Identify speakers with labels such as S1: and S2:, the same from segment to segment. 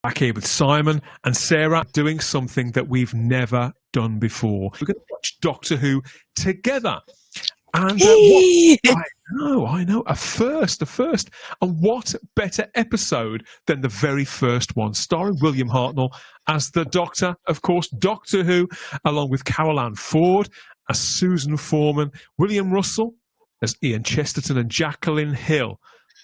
S1: Back here with Simon and Sarah doing something that we've never done before. We're going to watch Doctor Who together. And I know, a first. And what better episode than the very first one, starring William Hartnell as the Doctor, of course, Doctor Who, along with Carol Ann Ford as Susan Foreman, William Russell as Ian Chesterton, and Jacqueline Hill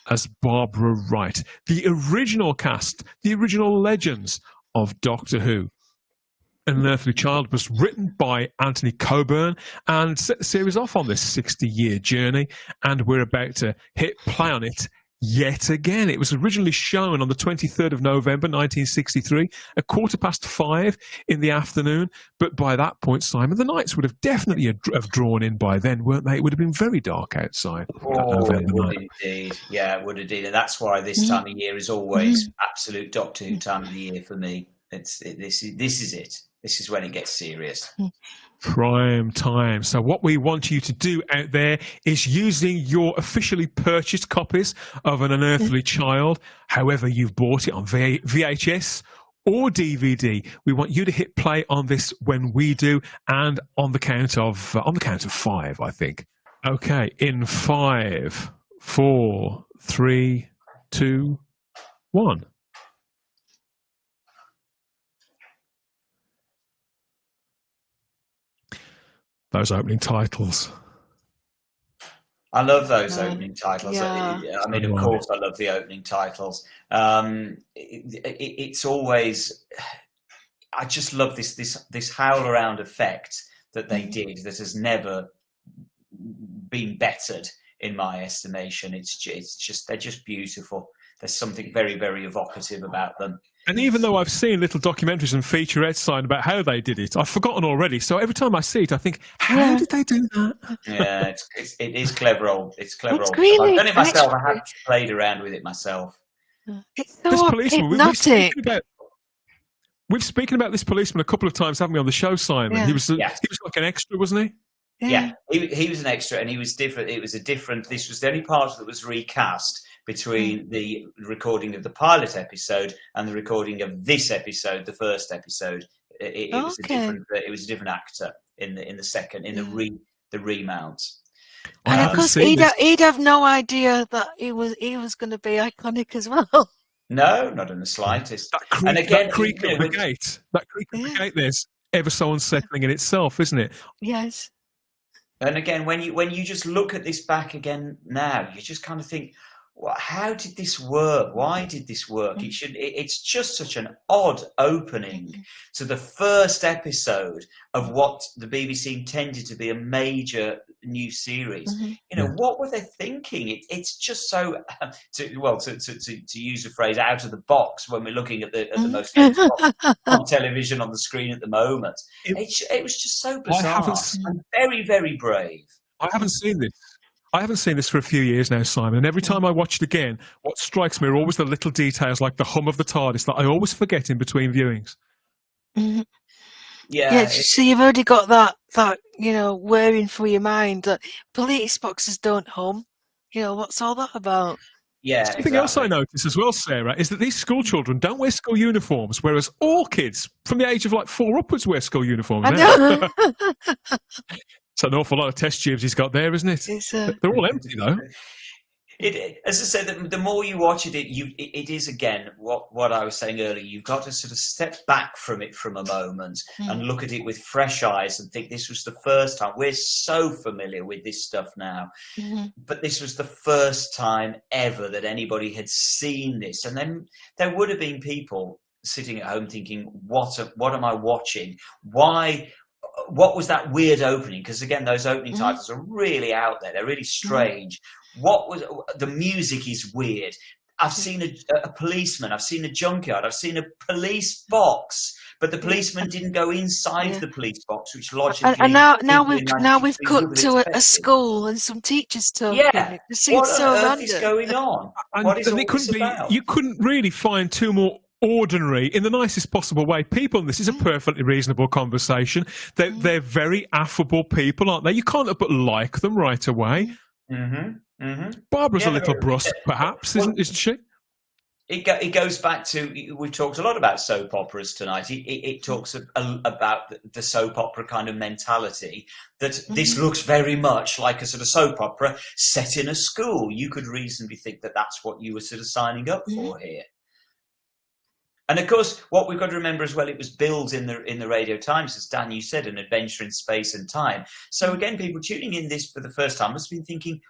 S1: as Barbara Wright. The original cast, the original legends of Doctor Who. An Unearthly Child was written by Anthony Coburn and set the series off on this 60-year journey, and we're about to hit play on it yet again. It was originally shown on the 23rd of November 1963 at 5:15 in the afternoon, but by that point, Simon, the nights would have definitely have drawn in by then, weren't they? It would have been very dark outside.
S2: It would indeed. Yeah, it would indeed. And that's why this time of year is always absolute Doctor Who time of the year for me. This is it. This is when it gets serious.
S1: Prime time. So what we want you to do out there is using your officially purchased copies of An Unearthly Child, however you've bought it on VHS or DVD. We want you to hit play on this when we do, and on the count of 5, I think. Okay, in 5, 4, 3, 2, 1. Those opening titles.
S2: I love those opening titles.
S3: Yeah.
S2: I mean, of course, I love the opening titles. It's always. I just love this howl around effect that they did. That has never been bettered, in my estimation. It's just they're just beautiful. There's something very, very evocative about them.
S1: And even though I've seen little documentaries and featurettes signed about how they did it, I've forgotten already. So every time I see it, I think, how did they do that?
S2: Yeah, it is clever old. It's clever
S3: It's
S2: old.
S3: really,
S2: I've done it myself. I have played around with it myself.
S3: It's so
S1: This policeman,
S3: hypnotic.
S1: we've spoken about this policeman a couple of times, haven't we, on the show, Simon?
S3: Yeah.
S1: He was like an extra, wasn't he?
S2: Yeah, he was an extra, and he was different. It was a different. This was the only part that was recast between the recording of the pilot episode and the recording of this episode, the first episode. It was a different. It was a different actor in the second the remount.
S3: And of course, he'd have no idea that he was going to be iconic as well.
S2: No, not in the slightest.
S1: That creak of the gate, there's ever so unsettling in itself, isn't it?
S3: Yes.
S2: And again, when you just look at this back again now, you just kind of think, well, how did this work? Why did this work? It's just such an odd opening to the first eepisode of what the BBC intended to be a major new series. What were they thinking? It's just so to use a phrase, out of the box when we're looking at the most on television on the screen at the moment. It was just so bizarre and very, very brave.
S1: I haven't seen this for a few years now, Simon, and every time I watch it again, what strikes me are always the little details like the hum of the TARDIS that I always forget in between viewings.
S3: Yeah, so you've already got that whirring through your mind that police boxes don't hum. What's all that about?
S2: Yeah.
S1: Something else I noticed as well, Sarah, is that these school children don't wear school uniforms, whereas all kids from the age of 4 upwards wear school uniforms now. It's an awful lot of test tubes he's got there, isn't it? They're all empty, though.
S2: As I said, the more you watch it, it is, again, what I was saying earlier. You've got to sort of step back from it from a moment and look at it with fresh eyes and think this was the first time. We're so familiar with this stuff now, but this was the first time ever that anybody had seen this. And then there would have been people sitting at home thinking, what am I watching? Why? What was that weird opening? Because again, those opening titles are really out there. They're really strange. What was the music is weird. I've seen a policeman. I've seen a junkyard. I've seen a police box, but the policeman didn't go inside the police box, which logically.
S3: And now we've cut to a school and some teachers talking.
S2: Yeah,
S3: it seems so random.
S2: Is going on?
S1: What is all this about? You couldn't really find two more ordinary, in the nicest possible way, people. And this is a perfectly reasonable conversation. They're very affable people, aren't they? You can't but like them right away. Barbara's a little brusque, perhaps, isn't she?
S2: It goes back to, we've talked a lot about soap operas tonight. It talks about the soap opera kind of mentality, that this looks very much like a sort of soap opera set in a school. You could reasonably think that that's what you were sort of signing up for here. And of course, what we've got to remember as well, it was billed in the Radio Times, as Dan, you said, an adventure in space and time. So again, people tuning in this for the first time must have been thinking,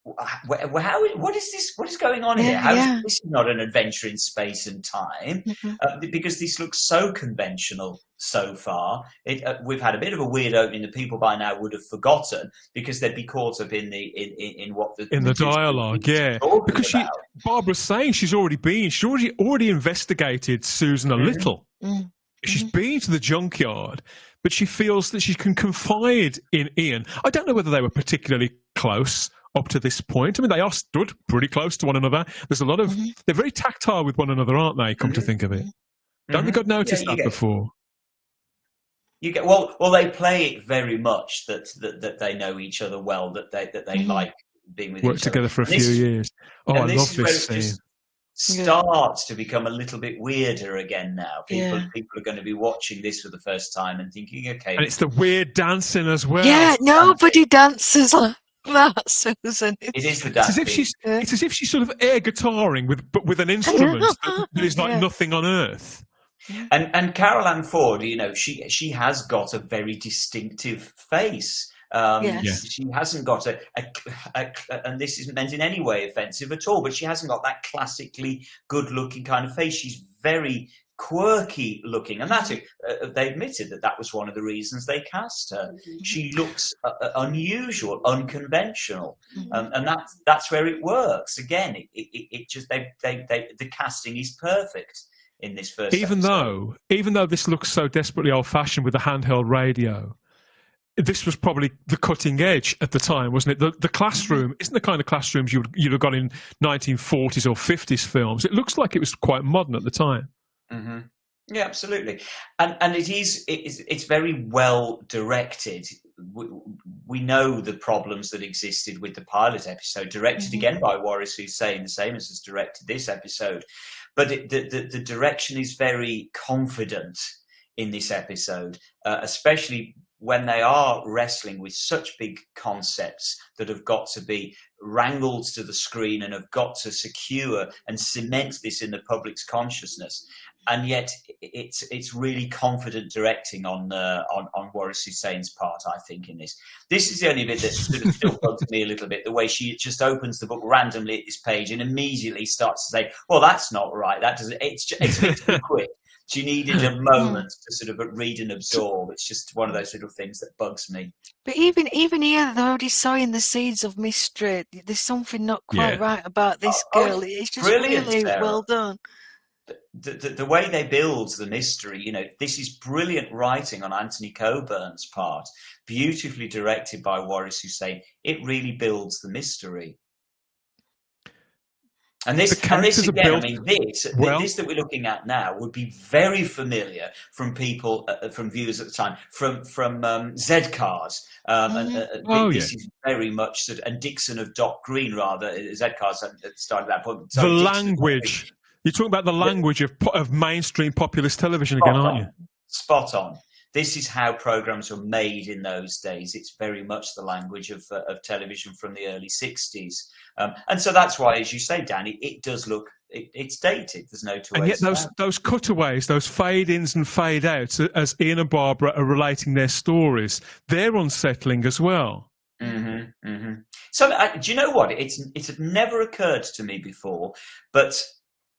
S2: what is this? What is going on here? This is not an adventure in space and time, because this looks so conventional so far. We've had a bit of a weird opening that people by now would have forgotten, because they'd be caught up in what the
S1: dialogue, because Barbara's saying she's already investigated Susan a little. She's been to the junkyard, but she feels that she can confide in Ian. I don't know whether they were particularly close up to this point. I mean, they are stood pretty close to one another. There's a lot of they're very tactile with one another, aren't they? Come to think of it, don't think I'd noticed that before.
S2: You get well. They play it very much that they know each other well, that they like being with
S1: work
S2: each
S1: together
S2: other.
S1: For a few years. Oh, I love this scene.
S2: Just starts to become a little bit weirder again now. People are going to be watching this for the first time and thinking, okay.
S1: And it's the weird dancing as well.
S3: Yeah, nobody dances like that, Susan.
S2: It is the dancing.
S1: It's as if she's sort of air guitaring with an instrument that is like nothing on earth.
S2: And Carol Ann Ford, she has got a very distinctive face. She hasn't got and this isn't meant in any way offensive at all, but she hasn't got that classically good-looking kind of face. She's very quirky looking, and they admitted that was one of the reasons they cast her. She looks unusual, unconventional, and that's where it works. Again, it just the casting is perfect in this first episode.
S1: Even though this looks so desperately old-fashioned with the handheld radio, this was probably the cutting edge at the time, wasn't it? The classroom isn't the kind of classrooms you'd have got in 1940s or 50s films. It looks like it was quite modern at the time.
S2: Yeah, absolutely, and it's very well directed. We know the problems that existed with the pilot episode, directed again by Waris Hussein, the same as has directed this episode. But the direction is very confident in this episode, especially when they are wrestling with such big concepts that have got to be wrangled to the screen and have got to secure and cement this in the public's consciousness. And yet it's really confident directing on Waris Hussein's part, I think, in this. This is the only bit that sort of still bugs me a little bit, the way she just opens the book randomly at this page and immediately starts to say, well, that's not right. That doesn't. It's a bit too quick. She needed a moment to sort of read and absorb. It's just one of those little things that bugs me.
S3: But even here, they're already sowing the seeds of mystery. There's something not quite right about this girl. It's just really well done.
S2: The way they build the mystery, this is brilliant writing on Anthony Coburn's part, beautifully directed by Waris Hussein. It really builds the mystery. And this again, this that we're looking at now would be very familiar from people, from viewers at the time, from Z-Cars. This is very much, and Dixon of Dock Green, rather. Z-Cars started that point.
S1: The language. You're talking about the language of mainstream populist television again, aren't you?
S2: Spot on. This is how programs were made in those days. It's very much the language of television from the early 60s. And so that's why, as you say, Danny, it does look, it's dated. There's no two ways.
S1: And yet those cutaways, those fade-ins and fade-outs, as Ian and Barbara are relating their stories, they're unsettling as well.
S2: So do you know what? It had never occurred to me before, but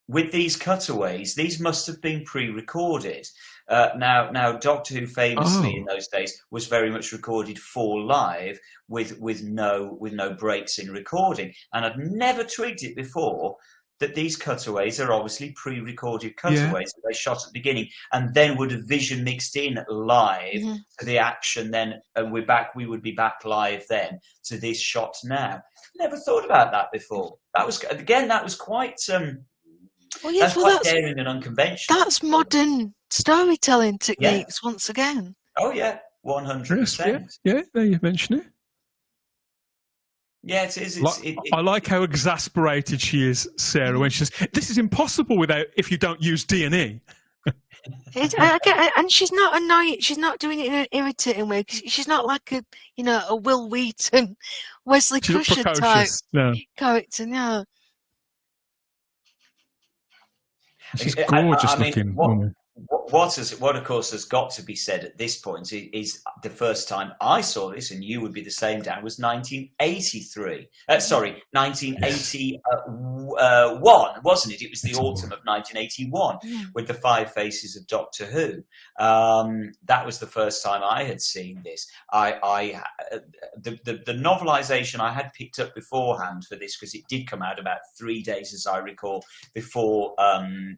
S2: with these cutaways, these must have been pre-recorded. Now, Doctor Who famously in those days was very much recorded for live with no breaks in recording, and I'd never twigged it before that these cutaways are obviously pre-recorded cutaways that they shot at the beginning, and then would have vision mixed in live to the action. Then, and we would be back live then to this shot now. Never thought about that before. That was quite. That's quite daring and unconventional.
S3: That's modern storytelling techniques once again.
S2: Oh yeah, 100%.
S1: Yeah, there you mention it.
S2: Yeah, it is.
S1: I like how exasperated she is, Sarah, when she says, "This is impossible if you don't use D&E."
S3: And she's not annoying. She's not doing it in an irritating way. She's not like a Will Wheaton, Wesley Crusher type character. No,
S1: she's gorgeous looking woman.
S2: What of course has got to be said at this point is the first time I saw this, and you would be the same, Dan, was 1983. 1981, wasn't it? It was the autumn of 1981 with the Five Faces of Doctor Who. That was the first time I had seen this. The novelisation I had picked up beforehand for this, because it did come out about 3 days, as I recall, before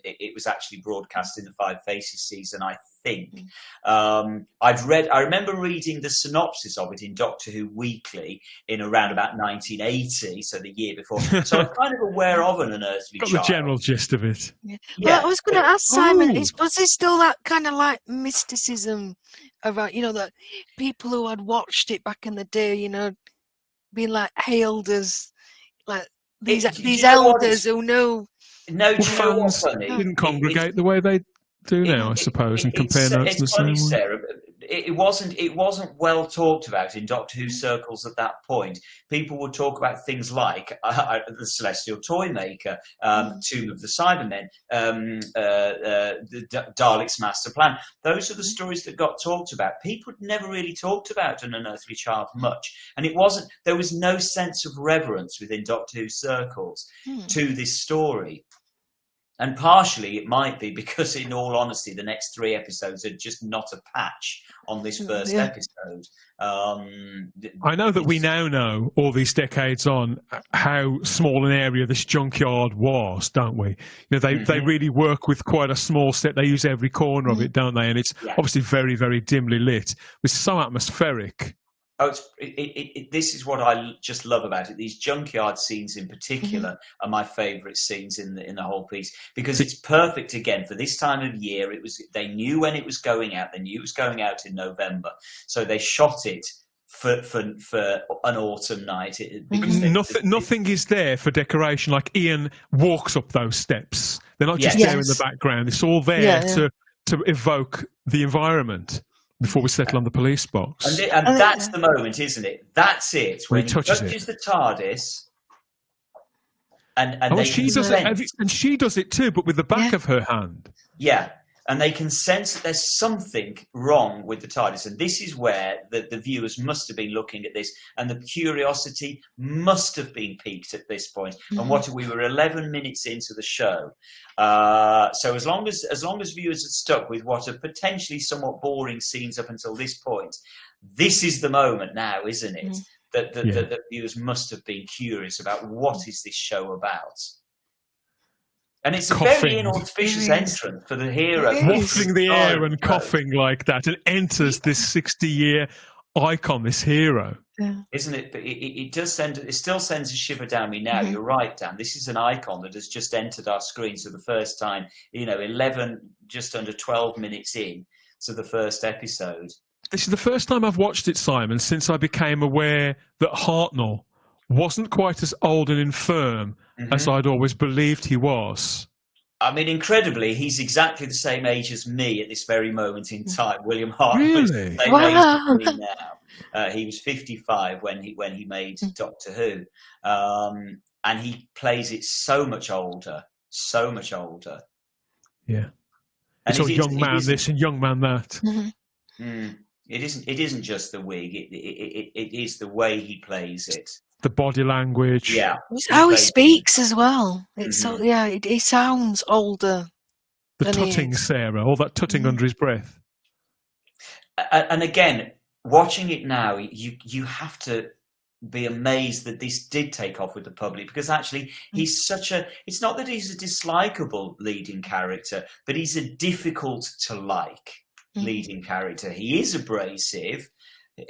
S2: it was actually broadcast in the Five Faces season, I think. I remember reading the synopsis of it in Doctor Who Weekly in around about 1980, so the year before. So I'm kind of aware of an Unearthly Child.
S1: Got the general gist of it.
S3: Yeah. Well, I was going to ask Simon, was there still that kind of like mysticism around, that people who had watched it back in the day, being like hailed as like these elders who know.
S2: No,
S1: fans didn't congregate the way they do now, I suppose, and compare notes the same way.
S2: Sarah, it wasn't well talked about in Doctor Who circles at that point. People would talk about things like the Celestial Toymaker, Tomb of the Cybermen, the Daleks' Master Plan. Those are the stories that got talked about. People had never really talked about an Unearthly Child much, and there was no sense of reverence within Doctor Who circles to this story. And partially it might be because, in all honesty, the next 3 episodes are just not a patch on this first episode.
S1: I know that we now know, all these decades on, how small an area this junkyard was, don't we? They really work with quite a small set. They use every corner of it, don't they? And it's obviously very, very dimly lit. It's so atmospheric.
S2: Oh, this is what I just love about it. These junkyard scenes in particular are my favourite scenes in the whole piece, because it's perfect again for this time of year. They knew when it was going out. They knew it was going out in November, so they shot it for an autumn night.
S1: Nothing is there for decoration. Like Ian walks up those steps. They're not just there in the background. It's all there to evoke the environment. Before we settle on the police box.
S2: And that's the moment, isn't it? That's it. When he touches the TARDIS. And
S1: she does it, and she does it too, but with the back of her hand.
S2: Yeah. And they can sense that there's something wrong with the TARDIS. And this is where the viewers must have been looking at this. And the curiosity must have been piqued at this point. And we were 11 minutes into the show. So as long as viewers had stuck with what are potentially somewhat boring scenes up until this point, this is the moment now, isn't it? That viewers must have been curious about what is this show about. And it's a very inauspicious entrance for the hero.
S1: Waffling the air and coughing like that, and enters this 60-year icon, this hero.
S3: Yeah.
S2: Isn't it? But it still sends a shiver down me now. You're right, Dan. This is an icon that has just entered our screens for the first time, just under 12 minutes in to the first episode.
S1: This is the first time I've watched it, Simon, since I became aware that Hartnell wasn't quite as old and infirm as I'd always believed he was.
S2: I mean, incredibly, he's exactly the same age as me at this very moment in time. William Hartnell is the same age as me now. He was 55 when he made Doctor Who, and he plays it so much older.
S1: Yeah, it's a young man this and young man that.
S2: It isn't just the wig. It is the way he plays it.
S1: The body language.
S2: Yeah.
S3: It's how he speaks as well. It's he sounds older.
S1: The tutting, Sarah, all that tutting under his breath.
S2: And again, watching it now, you have to be amazed that this did take off with the public, because actually he's it's not that he's a dislikable leading character, but he's a difficult to like leading character. He is abrasive.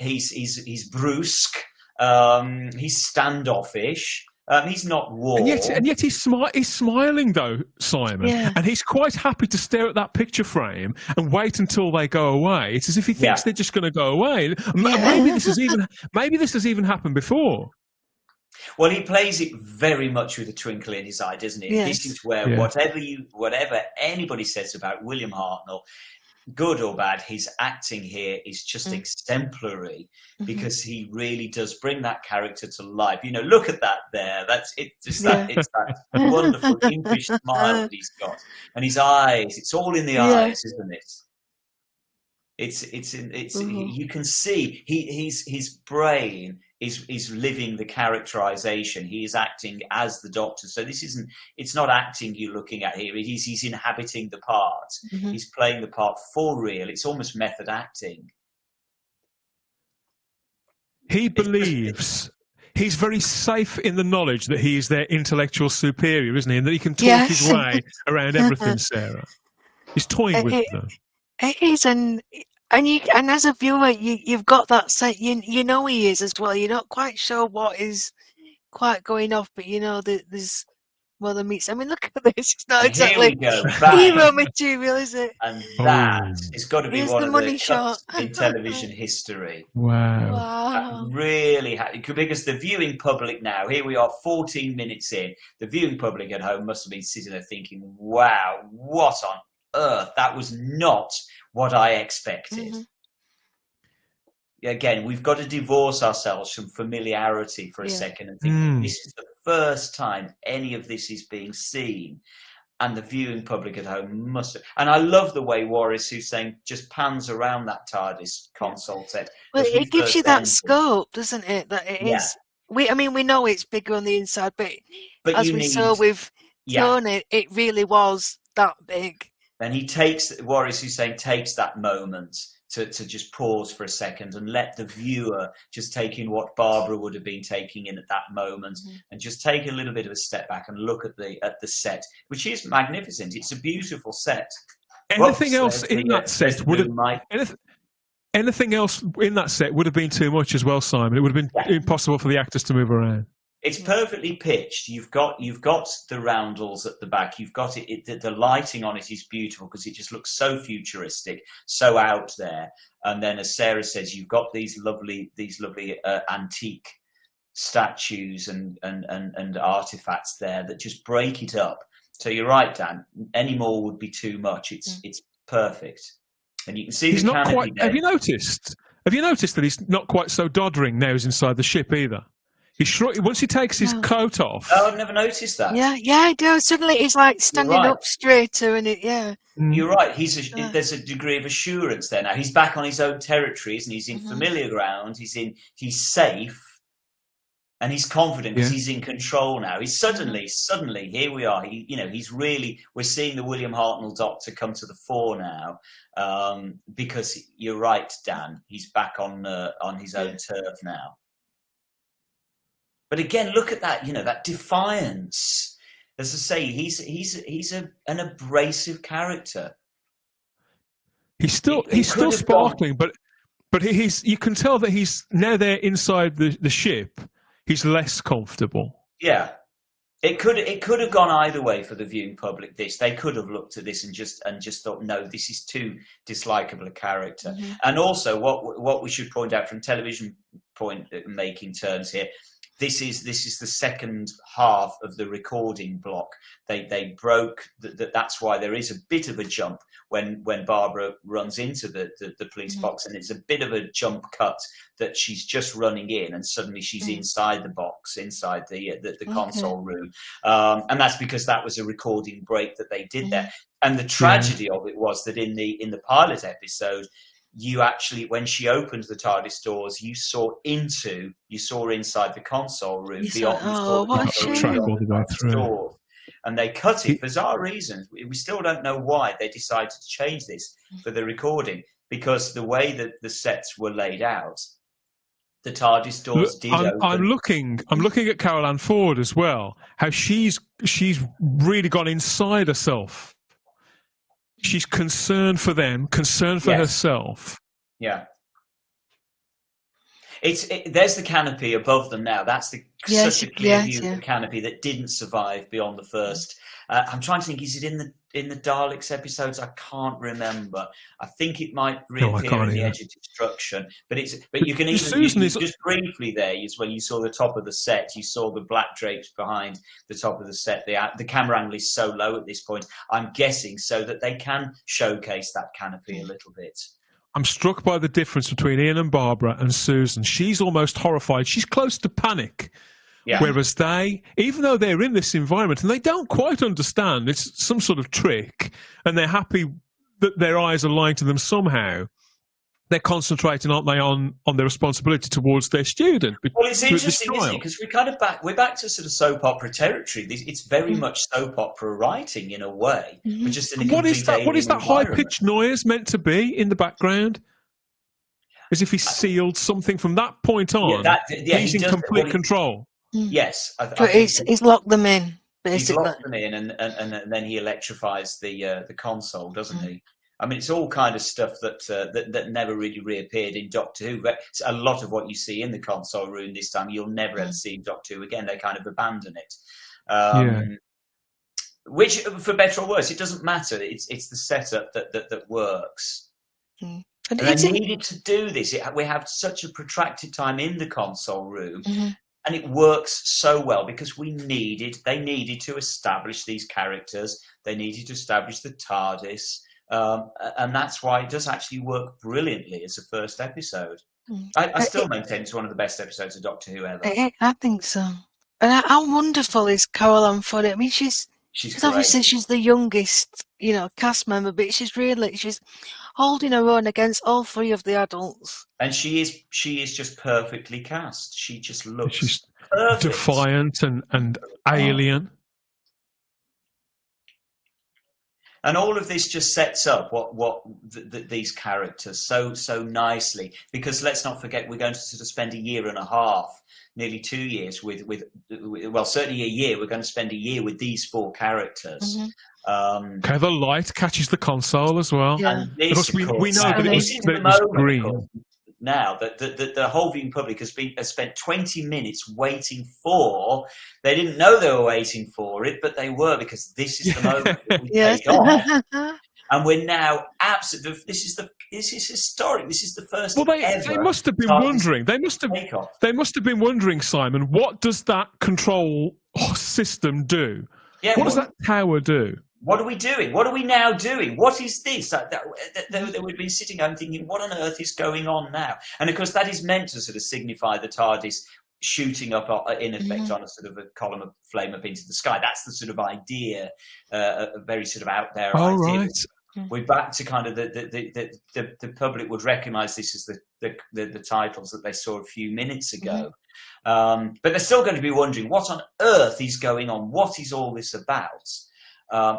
S2: He's brusque. He's standoffish. He's not warm.
S1: And yet he's smiling though, Simon. Yeah. And he's quite happy to stare at that picture frame and wait until they go away. It's as if he thinks they're just going to go away. Maybe this has even happened before.
S2: Well, he plays it very much with a twinkle in his eye, doesn't he?
S3: Yes.
S2: This is where whatever anybody says about William Hartnell, good or bad, his acting here is just exemplary, because he really does bring that character to life. You know, look at that there. That's it. It's that wonderful impish smile that he's got, and his eyes. It's all in the eyes, isn't it? You can see his brain is living the characterization. He is acting as the Doctor. So it's not acting you're looking at here. He's inhabiting the part. He's playing the part for real. It's almost method acting.
S1: He believes he's very safe in the knowledge that he is their intellectual superior, isn't he? And that he can talk his way around everything, Sarah. He's toying with them.
S3: It is, and as a viewer, you've got that sense. You know he is as well. You're not quite sure what is quite going off, but you know there's the meets. I mean, look at this. It's not exactly hero material, is it?
S2: And that has got to be one of the
S3: cuts
S2: in television history.
S1: Wow.
S2: Really, because the viewing public now, here we are 14 minutes in, the viewing public at home must have been sitting there thinking, wow, what on earth? That was not what I expected. Again, we've got to divorce ourselves from familiarity for a second and think this is the first time any of this is being seen, and the viewing public at home must have. And I love the way Warris, who's saying, just pans around that TARDIS console set.
S3: Well, it gives you that scope, doesn't it? That it is. We know it's bigger on the inside, but as we saw with Tony, it really was that big.
S2: And Warris, who's saying, takes that moment to just pause for a second and let the viewer just take in what Barbara would have been taking in at that moment, and just take a little bit of a step back and look at the set, which is magnificent. It's a beautiful set.
S1: Anything else in that set would have been too much as well, Simon. It would have been impossible for the actors to move around.
S2: It's perfectly pitched. You've got the roundels at the back. You've got it. The lighting on it is beautiful because it just looks so futuristic, so out there. And then, as Sarah says, you've got these lovely antique statues and artifacts there that just break it up. So you're right, Dan. Any more would be too much. It's perfect, and you can see
S1: he's
S2: the
S1: not
S2: canopy
S1: quite.
S2: there.
S1: Have you noticed that he's not quite so doddering now? He's inside the ship either. Once he takes his coat off.
S2: Oh, I've never noticed that.
S3: Yeah, I do. Suddenly he's like standing up straighter, and
S2: You're right. There's a degree of assurance there now. He's back on his own territory, and he's in familiar ground. He's safe, and he's confident because he's in control now. He's suddenly here we are. We're seeing the William Hartnell Doctor come to the fore now, because you're right, Dan. He's back on his own turf now. But again, look at that, that defiance. As I say, he's an abrasive character.
S1: He's still sparkling, but you can tell that he's now there inside the ship. He's less comfortable.
S2: Yeah. It could have gone either way for the viewing public. They could have looked at this and just thought, no, this is too dislikable a character. And also, what we should point out from television point making terms here, this is the second half of the recording block. They broke that's why there is a bit of a jump when Barbara runs into the police box, and it's a bit of a jump cut that she's just running in and suddenly she's inside the box, inside the console room, and that's because that was a recording break that they did there. And the tragedy of it was that in the pilot episode, you actually, when she opened the TARDIS doors, you saw inside the console room beyond the door. And they cut it for bizarre reasons. We still don't know why they decided to change this for the recording, because the way that the sets were laid out, the TARDIS doors did open.
S1: I'm looking at Carol Ann Ford as well. How she's really gone inside herself. She's concerned for them, concerned for herself.
S2: Yeah. There's the canopy above them now. That's such a clear view of the canopy that didn't survive beyond the first I'm trying to think. Is it in the Daleks episodes? I can't remember. I think it might reappear in the Edge of Destruction. But you can even just briefly there is when you saw the top of the set. You saw the black drapes behind the top of the set. The camera angle is so low at this point. I'm guessing so that they can showcase that canopy a little bit.
S1: I'm struck by the difference between Ian and Barbara and Susan. She's almost horrified. She's close to panic. Yeah. Whereas they, even though they're in this environment and they don't quite understand, it's some sort of trick, and they're happy that their eyes are lying to them somehow, they're concentrating, aren't they, on their responsibility towards their student.
S2: Well, it's interesting, isn't it? Because we're back to sort of soap opera territory. It's very much soap opera writing in a way, but just in a
S1: What is that high-pitched noise meant to be in the background? As if he sealed something from that point on. He's in complete control.
S2: Yes,
S3: he's locked them in. Basically,
S2: he's locked them in, and then he electrifies the console, doesn't he? I mean, it's all kind of stuff that never really reappeared in Doctor Who. But a lot of what you see in the console room this time, you'll never ever see in Doctor Who again. They kind of abandon it. Which, for better or worse, it doesn't matter. It's the setup that works. And they needed to do this. We have such a protracted time in the console room. And it works so well because they needed to establish these characters. They needed to establish the TARDIS. And that's why it does actually work brilliantly as a first episode. I still maintain it's one of the best episodes of Doctor Who ever.
S3: I think so. And how wonderful is Carol Ann Foddy? I mean, she's obviously she's the youngest, cast member, but she's holding her own against all three of the adults.
S2: And she is just perfectly cast. She just looks
S1: perfect. Defiant and alien.
S2: And all of this just sets up what these characters so nicely. Because let's not forget, we're going to sort of spend a year and a half, nearly 2 years with certainly a year. We're going to spend a year with these four characters.
S1: Okay, the light catches the console as well.
S2: Yeah. And this, we know that it was green. Now that the whole viewing public has spent 20 minutes waiting for. They didn't know they were waiting for it, but they were, because this is the moment that we take off. And we're now absolutely. This is historic. This is the first.
S1: Well, they must have been wondering. They must have been wondering, Simon. What does that control system do? Yeah, what does that tower do?
S2: What are we doing? What are we now doing? What is this? They would be sitting home thinking, what on earth is going on now? And of course, that is meant to sort of signify the TARDIS shooting up, in effect, on a sort of a column of flame up into the sky. That's the sort of idea, a very sort of out there idea.
S1: Right.
S2: We're back to kind of the public would recognise this as the titles that they saw a few minutes ago. But they're still going to be wondering, what on earth is going on? What is all this about?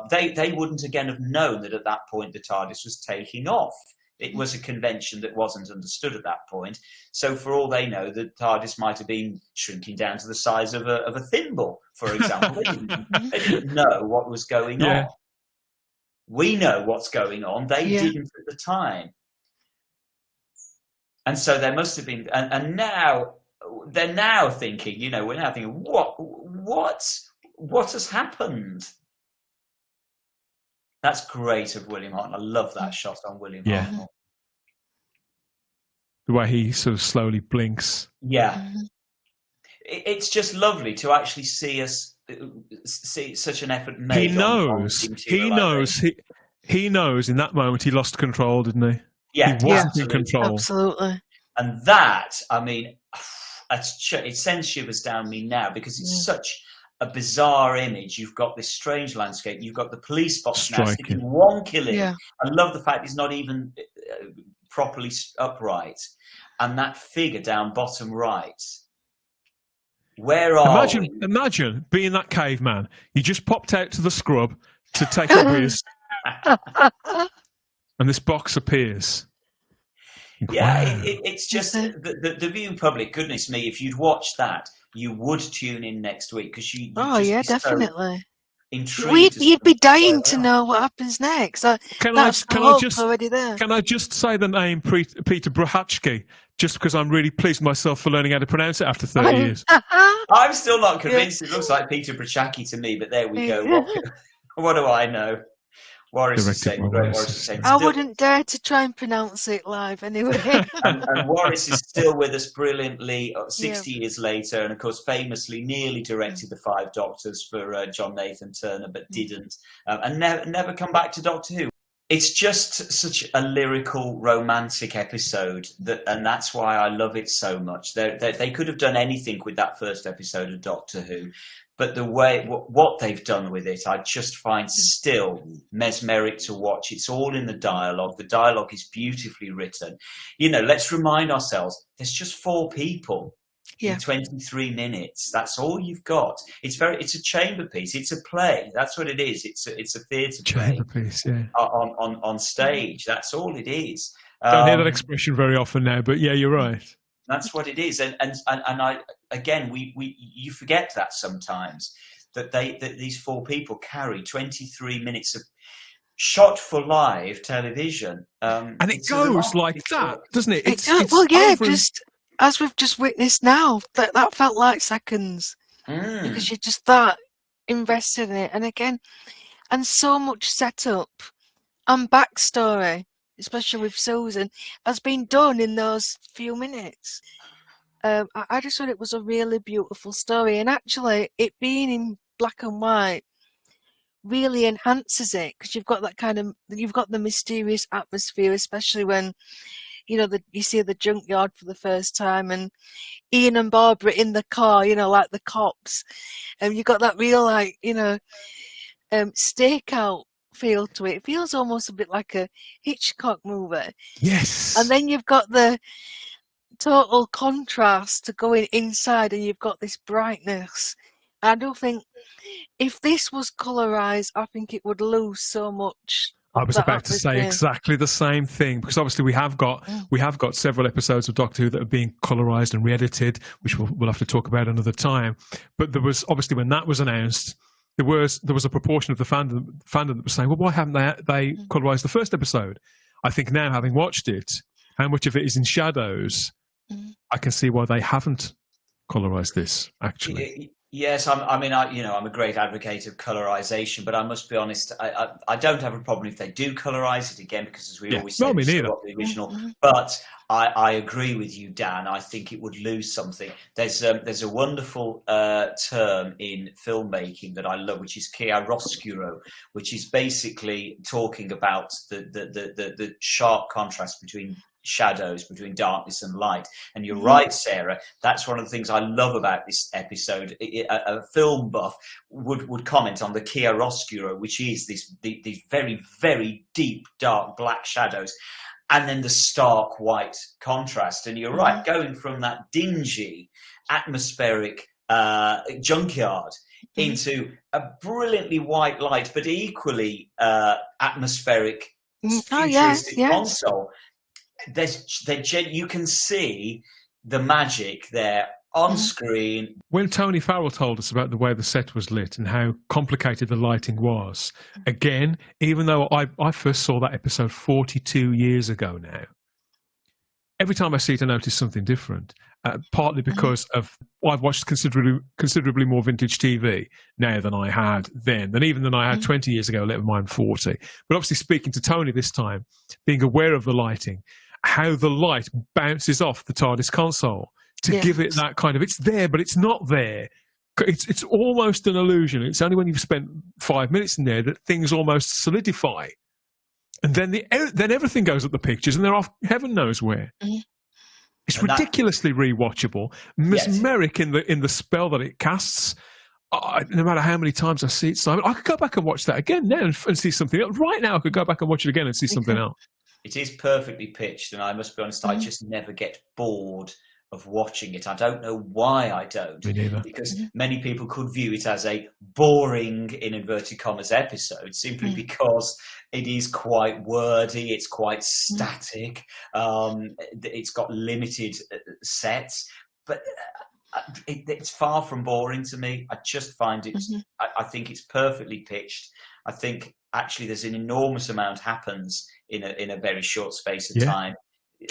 S2: They wouldn't again have known that at that point the TARDIS was taking off. It was a convention that wasn't understood at that point. So for all they know, the TARDIS might have been shrinking down to the size of a thimble, for example. They didn't know what was going on. We know what's going on. They didn't at the time. And so there must have been, and now they're now thinking, we're now thinking, what has happened? That's great of William Hartnell. I love that shot on William Hartnell.
S1: The way he sort of slowly blinks.
S2: Yeah. It's just lovely to actually see such an effort made.
S1: He knows in that moment he lost control, didn't he?
S2: Yeah.
S1: He wasn't in control.
S3: Absolutely.
S2: And that, I mean, it sends shivers down me now, because it's such a bizarre image. You've got this strange landscape. You've got the police box now sitting one killing. I love the fact he's not even properly upright. And that figure down bottom right. Where are we?
S1: Imagine being that caveman. You just popped out to the scrub to take a whiz. And this box appears.
S2: Yeah, it's just the viewing public. Goodness me, if you'd watched that, you would tune in next week, because you.
S3: Definitely.
S2: So intrigued.
S3: You'd be dying to know what happens next.
S1: Can I just say the name Peter Bruchatsky, just because I'm really pleased with myself for learning how to pronounce it after 30 years.
S2: I'm still not convinced. It looks like Peter Bruchatsky to me, but there we go. What do I know? Warris is
S1: Directed
S2: saying,
S1: by
S2: great
S1: Warris.
S2: Warris is saying,
S3: I
S2: still,
S3: wouldn't dare to try and pronounce it live anyway.
S2: and Warris is still with us brilliantly 60
S3: Yeah.
S2: years later, and of course famously nearly directed the Five Doctors for John Nathan Turner, but didn't, and never come back to Doctor Who. It's just such a lyrical, romantic episode, and that's why I love it so much. They could have done anything with that first episode of Doctor Who, but the way what they've done with it, I just find still mesmeric to watch. It's all in the dialogue. The dialogue is beautifully written. You know, let's remind ourselves, there's just 4 people.
S3: Yeah.
S2: In 23 minutes, that's all you've got. It's a chamber piece. It's a play. That's what it is. It's a theatre play.
S1: Chamber piece, yeah.
S2: On stage. That's all it is.
S1: Don't hear that expression very often now, but yeah, you're right.
S2: That's what it is. And I again, you forget that sometimes that these 4 people carry 23 minutes of shot for live television,
S1: and it goes like that, doesn't it?
S3: It's just as we've just witnessed now, that felt like seconds because you're just that invested in it, and again, and so much setup and backstory, especially with Susan, has been done in those few minutes. I just thought it was a really beautiful story, and actually, it being in black and white really enhances it because you've got the mysterious atmosphere, especially when you see the junkyard for the first time and Ian and Barbara in the car, like the cops, and you've got that real stakeout feel to it. It feels almost a bit like a Hitchcock movie.
S1: Yes.
S3: And then you've got the total contrast to going inside, and you've got this brightness. I don't think if this was colorized, I think it would lose so much.
S1: I was about to say exactly the same thing, because obviously we have got several episodes of Doctor Who that are being colorized and re-edited, which we'll have to talk about another time. But there was obviously, when that was announced, there was a proportion of the fandom that was saying, well, why haven't they colorized the first episode? I think now, having watched it, how much of it is in shadows, I can see why they haven't colorized this, actually.
S2: Yes, I'm a great advocate of colorization, but I must be honest, I don't have a problem if they do colorize it again, because as we always say,
S1: me neither.
S2: The original. But I agree with you, Dan. I think it would lose something. There's a wonderful term in filmmaking that I love, which is chiaroscuro, which is basically talking about the sharp contrast between shadows, between darkness and light. And you're right, Sarah, that's one of the things I love about this episode. A film buff would comment on the chiaroscuro, which is these very, very deep, dark black shadows, and then the stark white contrast. And you're right, going from that dingy, atmospheric junkyard into a brilliantly white light, but equally atmospheric, futuristic console. You can see the magic there on screen.
S1: When Tony Farrell told us about the way the set was lit and how complicated the lighting was, again, even though I first saw that episode 42 years ago now, every time I see it, I notice something different. Partly because I've watched considerably more vintage TV now than I had then, and even than I had 20 years ago, let alone 40. But obviously, speaking to Tony this time, being aware of the lighting, how the light bounces off the TARDIS console to give it that kind of, it's there, but it's not there. It's almost an illusion. It's only when you've spent 5 minutes in there that things almost solidify. And then everything goes up the pictures, and they're off heaven knows where. It's ridiculously rewatchable, mesmeric in the spell that it casts. No matter how many times I see it, Simon, I could go back and watch that again now and see something else. Right now, I could go back and watch it again and see something else.
S2: It is perfectly pitched, and I must be honest, I just never get bored of watching it. I don't know why I don't.
S1: Me neither.
S2: Because many people could view it as a boring, in inverted commas, episode, simply because it is quite wordy, it's quite static, it's got limited sets, but it's far from boring to me. I just find it, I think it's perfectly pitched. I think actually there's an enormous amount happens in a very short space of time.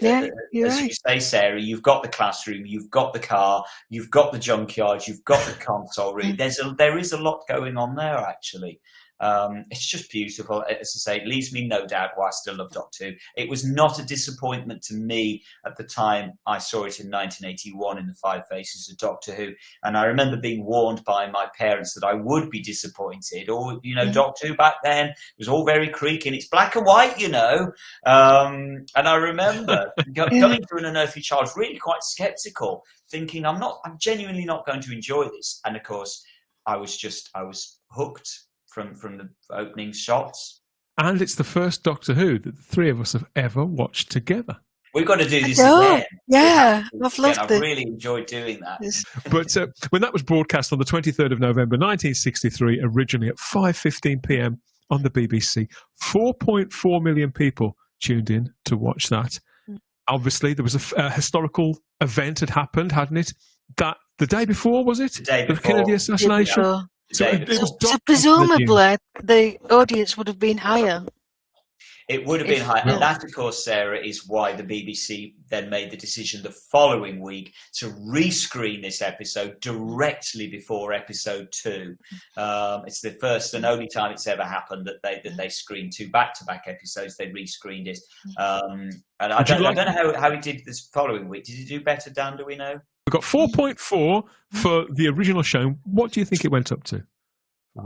S3: Yeah,
S2: as you say, Sarah, you've got the classroom, you've got the car, you've got the junkyard, you've got the console room. There is a lot going on there, actually. It's just beautiful. As I say, it leaves me no doubt why I still love Doctor Who. It was not a disappointment to me at the time I saw it in 1981 in the Five Faces of Doctor Who. And I remember being warned by my parents that I would be disappointed. Or, Doctor Who back then was all very creaky and it's black and white, And I remember coming to an Unearthly Child really quite sceptical, thinking I'm genuinely not going to enjoy this. And of course, I was hooked from the opening shots.
S1: And it's the first Doctor Who that the three of us have ever watched together.
S2: We've got to do this again.
S3: Yeah, I've loved it.
S2: I've really enjoyed doing that.
S3: Yes.
S1: But when that was broadcast on the 23rd of November 1963, originally at 5:15 p.m. on the BBC, 4.4 million people tuned in to watch that. Obviously, there was a historical event had happened, hadn't it? That the day before, was it?
S2: The day
S1: The
S2: before.
S1: Kennedy assassination. So
S3: presumably the audience would have been higher.
S2: It would have been higher. And that, of course, Sarah, is why the BBC then made the decision the following week to rescreen this episode directly before episode 2. It's the first and only time it's ever happened that they screened 2 back-to-back episodes. They rescreened it. And I don't know how he did this following week. Did he do better, Dan? Do we know?
S1: We've got 4.4 for the original show. What do you think it went up to?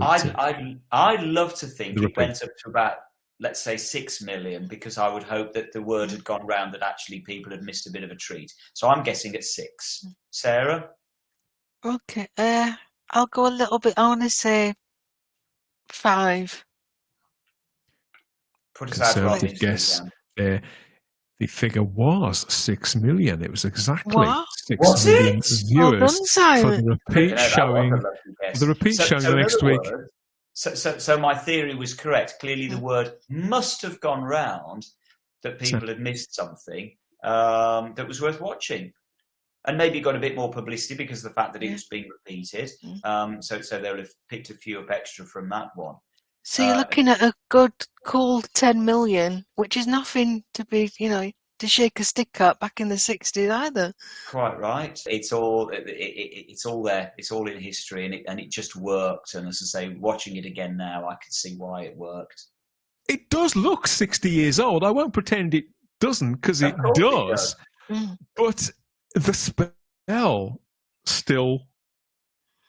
S2: I'd love to think it went up to about, let's say, 6 million, because I would hope that the word had gone round that actually people had missed a bit of a treat. So I'm guessing at 6. Sarah?
S3: Okay, I'll go a little bit. I want to say 5.
S2: Put us out of our
S1: Conservative guess there. The figure was 6 million. It was exactly 6 million viewers for the repeat showing. The repeat showing the next week.
S2: So my theory was correct. Clearly, the word must have gone round that people had missed something that was worth watching, and maybe got a bit more publicity because of the fact that it was being repeated. So they'll have picked a few up extra from that one.
S3: So you're looking at a good, cool 10 million, which is nothing to be, to shake a stick at back in the 60s either.
S2: Quite right. It's all there. It's all in history, and it just worked. And as I say, watching it again now, I can see why it worked.
S1: It does look 60 years old. I won't pretend it doesn't, because it does. But the spell still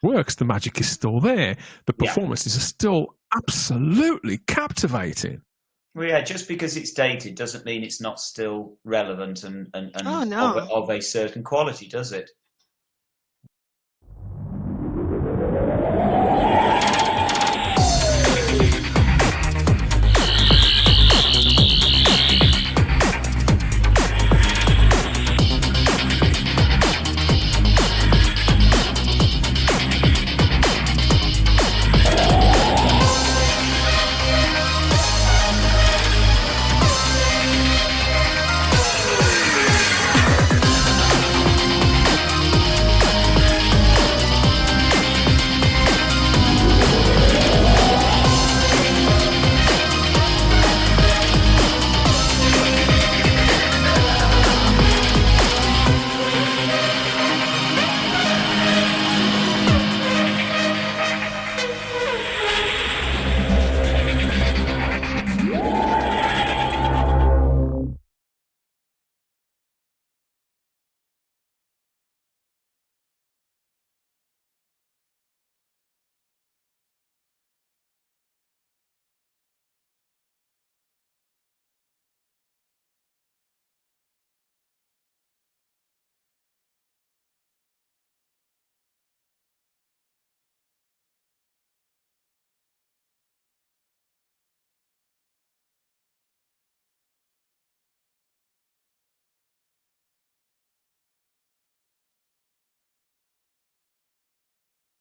S1: works. The magic is still there. The performances are still absolutely captivating.
S2: Well, yeah, just because it's dated doesn't mean it's not still relevant and of a certain quality, does it?